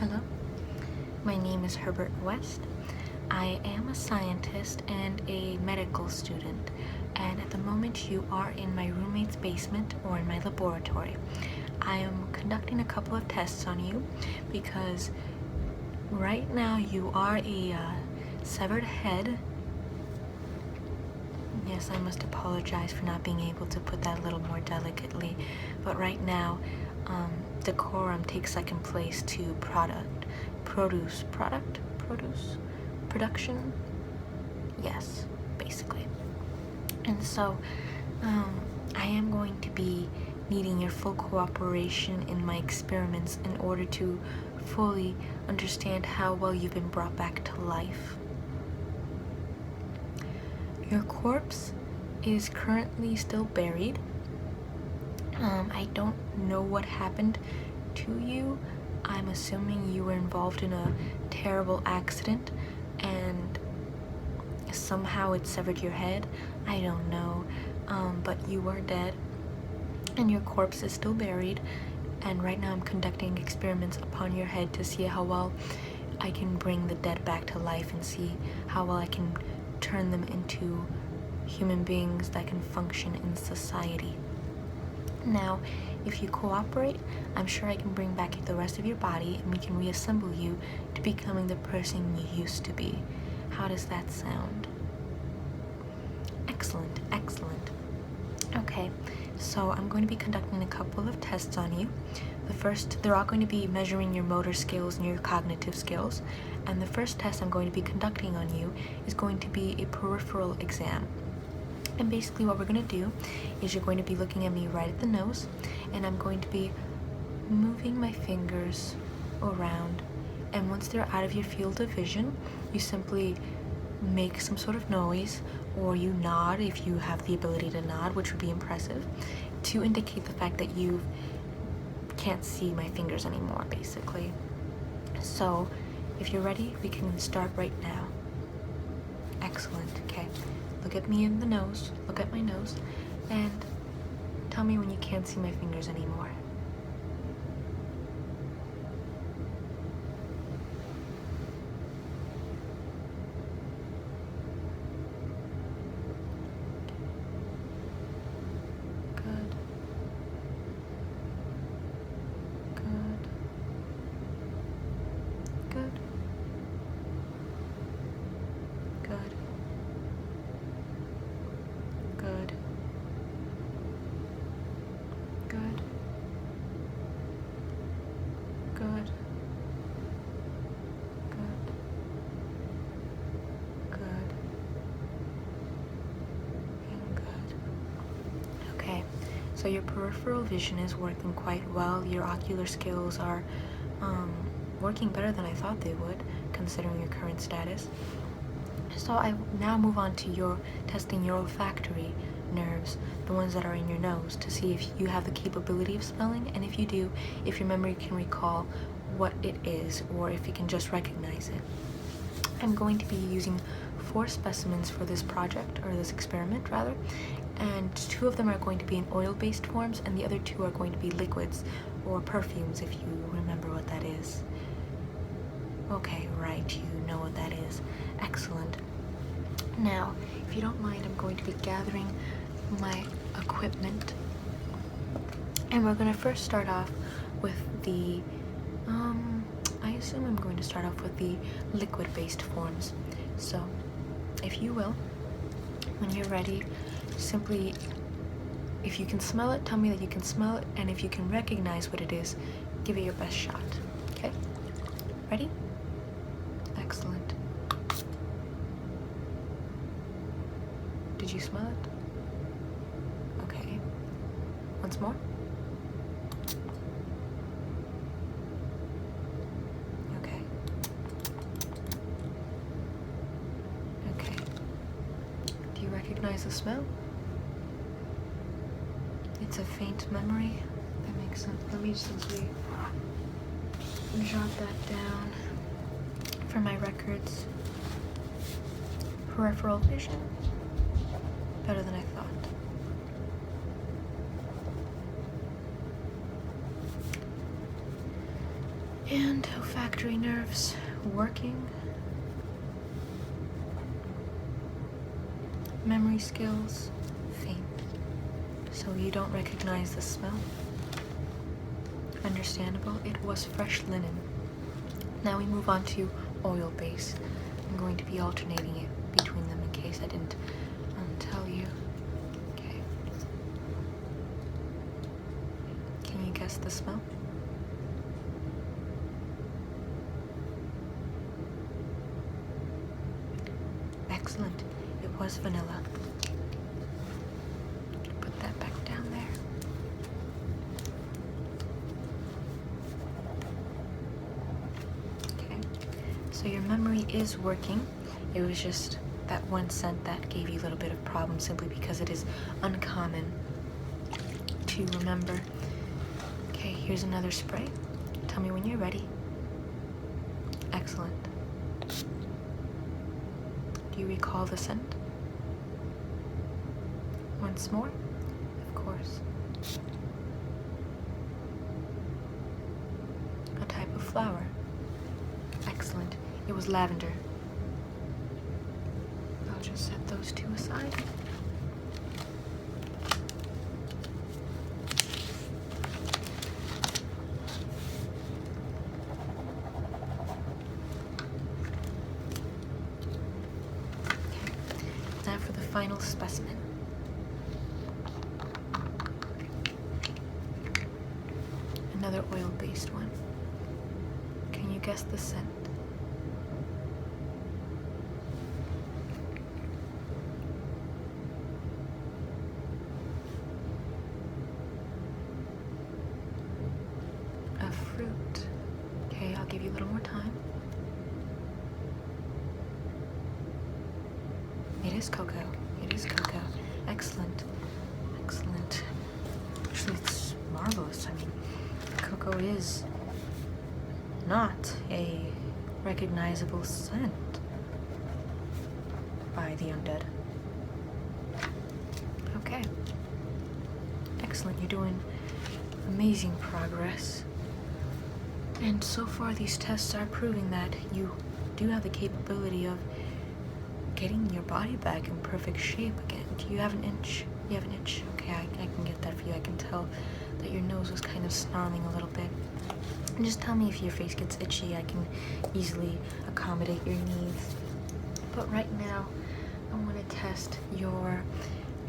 Hello, my name is Herbert West. I am a scientist and a medical student, and at the moment you are in my roommate's basement or in my laboratory. I am conducting a couple of tests on you because right now you are a severed head. Yes, I must apologize for not being able to put that a little more delicately, but right now decorum takes second place to production. Yes, basically. And so I am going to be needing your full cooperation in my experiments in order to fully understand how well you've been brought back to life. Your corpse is currently still buried. I don't know what happened to you. I'm assuming you were involved in a terrible accident and somehow it severed your head. I don't know, but you are dead and your corpse is still buried, and right now I'm conducting experiments upon your head to see how well I can bring the dead back to life and see how well I can turn them into human beings that can function in society. Now, if you cooperate, I'm sure I can bring back the rest of your body and we can reassemble you to becoming the person you used to be. How does that sound? Excellent, excellent. Okay, so I'm going to be conducting a couple of tests on you. The first, they're all going to be measuring your motor skills and your cognitive skills. And the first test I'm going to be conducting on you is going to be a peripheral exam. And basically what we're going to do is you're going to be looking at me right at the nose, and I'm going to be moving my fingers around, and once they're out of your field of vision, you simply make some sort of noise, or you nod if you have the ability to nod, which would be impressive, to indicate the fact that you can't see my fingers anymore, basically. So if you're ready, we can start right now. Excellent. Okay, look at me in the nose, look at my nose, and tell me when you can't see my fingers anymore. Good. Good. Good. Good. Good. Good. Good. Good. Good. And good. Okay, so your peripheral vision is working quite well. Your ocular skills are working better than I thought they would, considering your current status. So I now move on to your testing your olfactory nerves, the ones that are in your nose, to see if you have the capability of smelling, and if you do, if your memory can recall what it is, or if you can just recognize it. I'm going to be using 4 specimens for this project, or this experiment rather, and 2 of them are going to be in oil-based forms, and the other 2 are going to be liquids, or perfumes, if you remember what that is. Okay, right, you know what that is. Excellent. Now, if you don't mind, I'm going to be gathering my equipment. And we're going to first start off with the, I assume I'm going to start off with the liquid-based forms. So, if you will, when you're ready, simply, if you can smell it, tell me that you can smell it, and if you can recognize what it is, give it your best shot. Okay? Ready? Excellent. Did you smell it? Okay. Once more. Okay. Okay. Do you recognize the smell? It's a faint memory. That makes sense. Let me simply jot that down for my records. Peripheral vision. Better than I thought. And olfactory nerves working. Memory skills faint, so you don't recognize the smell. Understandable, it was fresh linen. Now we move on to oil-based. I'm going to be alternating it between them in case I didn't tell you. Okay. Can you guess the smell? Excellent. It was vanilla. Put that back down there. Okay. So your memory is working. It was just that one scent that gave you a little bit of problem simply because it is uncommon to remember. Okay, here's another spray. Tell me when you're ready. Excellent. Do you recall the scent? Once more? Of course. A type of flower. Excellent. It was lavender. I'll just set those two aside. Now for the final specimen. Another oil-based one. Can you guess the scent? A fruit. Okay, I'll give you a little more time. It is cocoa. It is cocoa. Excellent. Excellent. Actually, it's marvelous. I mean, cocoa is not a recognizable scent by the undead. Okay. Excellent. You're doing amazing progress. And so far, these tests are proving that you do have the capability of getting your body back in perfect shape again. Do you have an itch? You have an itch? Okay, I can get that for you. I can tell that your nose was kind of snarling a little bit. And just tell me if your face gets itchy. I can easily accommodate your needs. But right now, I want to test your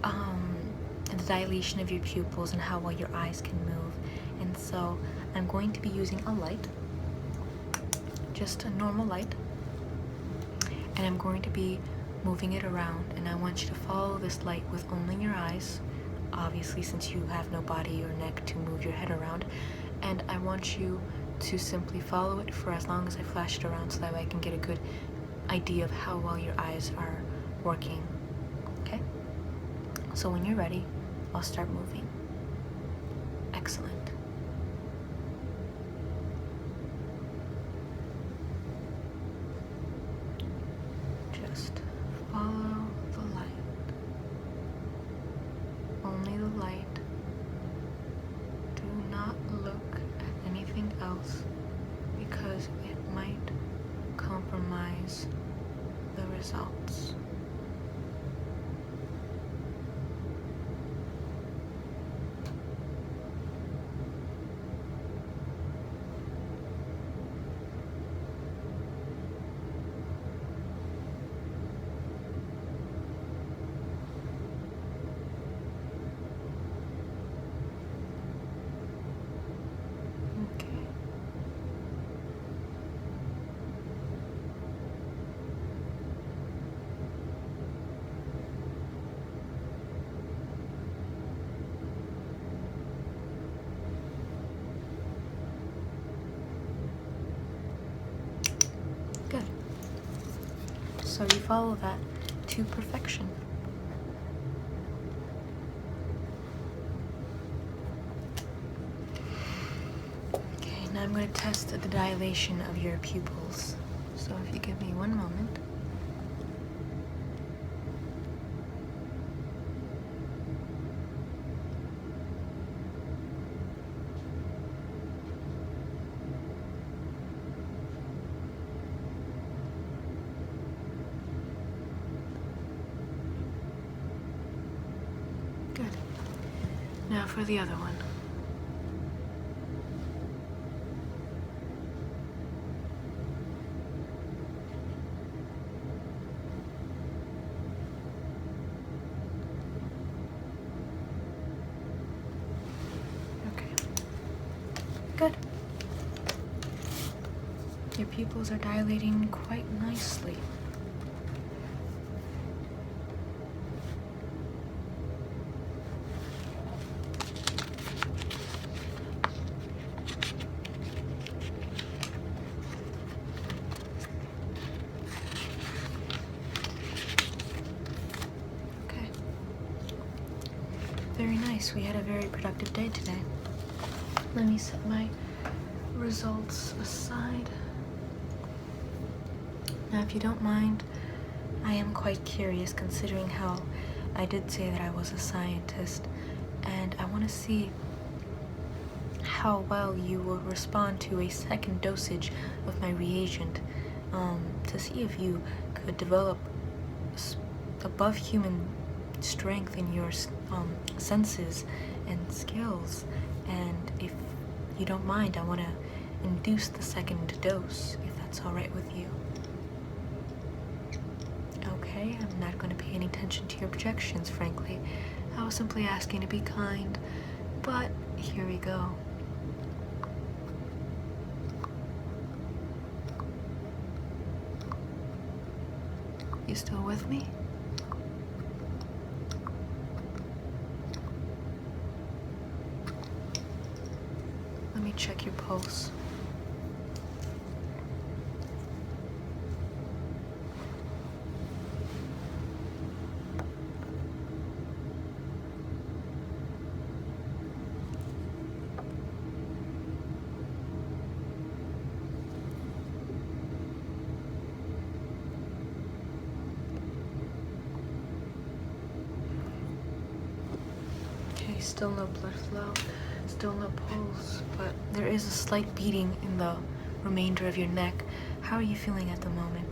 the dilation of your pupils and how well your eyes can move. And so I'm going to be using a light, just a normal light, and I'm going to be moving it around, and I want you to follow this light with only your eyes, obviously since you have no body or neck to move your head around, and I want you to simply follow it for as long as I flash it around so that way I can get a good idea of how well your eyes are working. Okay? So when you're ready, I'll start moving. Excellent. Just follow the light. Only the light. Do not look at anything else because it might compromise the results. Good. So you follow that to perfection. Okay, now I'm going to test the dilation of your pupils. So if you give me one moment. Now for the other one. Okay. Good. Your pupils are dilating quite nicely. Okay. Very nice. We had a very productive day today. Let me set my results aside. Now, if you don't mind, I am quite curious considering how I did say that I was a scientist, and I want to see how well you will respond to a second dosage of my reagent, to see if you could develop above human strength in your senses and skills. And if you don't mind, I want to induce the second dose, if that's all right with you. Okay, I'm not going to pay any attention to your projections, frankly. I was simply asking to be kind, but here we go. You still with me? Let me check your pulse. Still no blood flow, still no pulse, but there is a slight beating in the remainder of your neck. How are you feeling at the moment?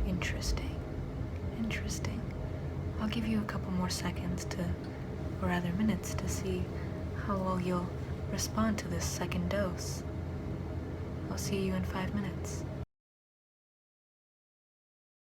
Interesting. Interesting. I'll give you a couple more seconds or rather minutes to see how well you'll respond to this second dose. I'll see you in 5 minutes.